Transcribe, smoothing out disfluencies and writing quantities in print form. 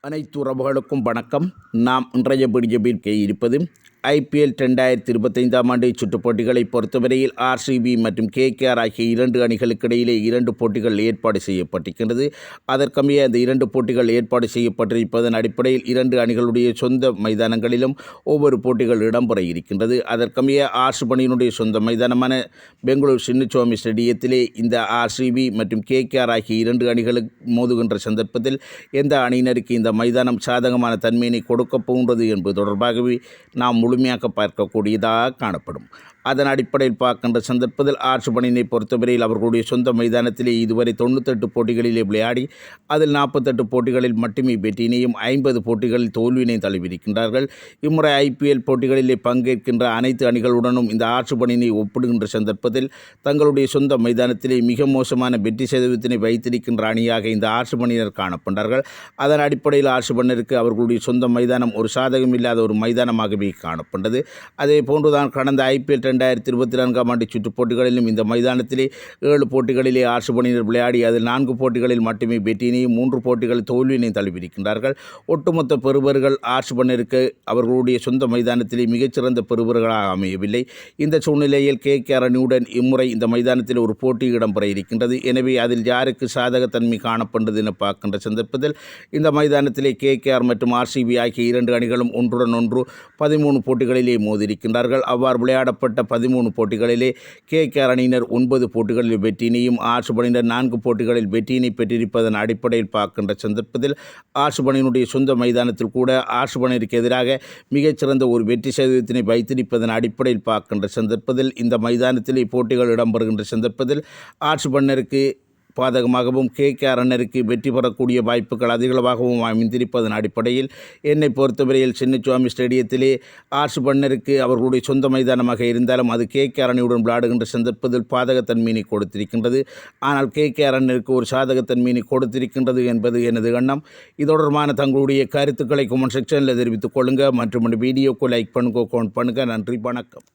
அனைத்து உறவுகளுக்கும் வணக்கம். நாம் இன்றைய பிடிஜபில் இருப்பது IPL 2025 ஆண்டு சுற்றுப் போட்டிகளை பொறுத்தவரையில் RCB மற்றும் KKR ஆகிய இரண்டு அணிகளுக்கு இடையிலே இரண்டு போட்டிகள் ஏற்பாடு செய்யப்பட்டிருக்கின்றது. அதற்கமைய அந்த இரண்டு போட்டிகள் ஏற்பாடு செய்யப்பட்டிருப்பதன் அடிப்படையில் இரண்டு அணிகளுடைய சொந்த மைதானங்களிலும் ஒவ்வொரு போட்டிகள் இடம்பெற இருக்கின்றது. அதற்கமைய RCB அணியினுடைய சொந்த மைதானமான பெங்களூர் சின்னசுவாமி ஸ்டேடியத்திலே இந்த RCB மற்றும் KKR ஆகிய இரண்டு அணிகளுக்கு மோதுகின்ற சந்தர்ப்பத்தில் எந்த அணியினருக்கு இந்த மைதானம் சாதகமான தன்மையினை கொடுக்கப் போகின்றது என்பது தொடர்பாகவே நாம் முழுமையாக பார்க்கக்கூடியதாக காணப்படும். அதன் அடிப்படையில் பார்க்கின்ற சந்தர்ப்பத்தில் RCB அணியினை பொறுத்தவரையில் அவர்களுடைய சொந்த மைதானத்திலே இதுவரை 98 போட்டிகளிலே விளையாடி அதில் 48 போட்டிகளில் மட்டுமே வெற்றியினையும் 50 போட்டிகளில் தோல்வியினையும் தழுவியிருக்கின்றார்கள். இம்முறை IPL போட்டிகளிலே பங்கேற்கின்ற அனைத்து அணிகளுடனும் இந்த RCB அணியினை ஒப்பிடுகின்ற சந்தர்ப்பத்தில் தங்களுடைய சொந்த மைதானத்திலே மிக மோசமான வெற்றி சதவீதத்தினை வைத்திருக்கின்ற அணியாக இந்த RCB அணியினர் காணப்பட்டார்கள். அதன் அடிப்படையில் RCB அணியினருக்கு அவர்களுடைய சொந்த மைதானம் ஒரு சாதகம் இல்லாத ஒரு மைதானமாகவே காணப்பட்டது. அதே போன்றுதான் கடந்த IPL 2024 ஆண்டு சுற்றுப் போட்டிகளிலும் இந்த மைதானத்திலே 7 போட்டிகளிலே RCB அணியினர் விளையாடி அதில் 4 போட்டிகளில் மட்டுமே வெற்றியினையும் 3 போட்டிகளில் தோல்வியினையும் தழுவியிருக்கின்றார்கள். ஒட்டுமொத்த பெறுபர்கள் RCB அணியினருக்கு அவர்களுடைய சொந்த மைதானத்திலே மிகச்சிறந்த பெறுபர்களாக அமையவில்லை. இந்த சூழ்நிலையில் KKR அணியுடன் இம்முறை இந்த மைதானத்தில் ஒரு போட்டி இடம்பெற இருக்கின்றது. எனவே அதில் யாருக்கு சாதகத்தன்மை காணப்பட்டது என பார்க்கின்ற சந்தர்ப்பத்தில் இந்த மைதானத்திலே KKR மற்றும் RCB ஆகிய இரண்டு அணிகளும் ஒன்றுடன் ஒன்று 13 போட்டிகளிலே மோதியிருக்கின்றார்கள். அவ்வாறு விளையாடப்பட்ட 13 போட்டிகளிலே KKR அணியினர் 9 போட்டிகளில் வெற்றியினையும் RCB அணியினர் 4 போட்டிகளில் வெற்றியினை பெற்றிருப்பதன் அடிப்படையில் பார்க்கின்ற சந்தர்ப்பத்தில் RCB அணியினுடைய சொந்த மைதானத்தில் கூட RCB அணியிற்கு எதிராக மிகச்சிறந்த ஒரு வெற்றி சதவீதத்தினை வைத்திருப்பதன் அடிப்படையில் பார்க்கின்ற சந்தர்ப்பத்தில் இந்த மைதானத்திலே போட்டிகள் இடம்பெறுகின்ற சந்தர்ப்பத்தில் RCB அணியினருக்கு பாதகமாகவும் KKR அணியினருக்கு வெற்றி பெறக்கூடிய வாய்ப்புகள் அதிகளவாகவும் அமைந்திருப்பதன் அடிப்படையில் என்னை பொறுத்தவரையில் சின்னசுவாமி ஸ்டேடியத்திலே RCB அணியினருக்கு அவர்களுடைய சொந்த மைதானமாக இருந்தாலும் அது KKR அணியுடன் விளையாடுகின்ற சந்தர்ப்பத்தில் பாதகத்தன்மையினை கொடுத்திருக்கின்றது. ஆனால் KKR அணியினருக்கு ஒரு சாதகத்தன்மையினை கொடுத்திருக்கின்றது என்பது எனது எண்ணம். இது தொடர்பான தங்களுடைய கருத்துக்களை கமெண்ட் செக்ஷனில் தெரிவித்துக் கொள்ளுங்கள். மற்றும் வீடியோக்கு லைக் பண்ணுங்க, கமெண்ட் பண்ணுங்கள். நன்றி, வணக்கம்.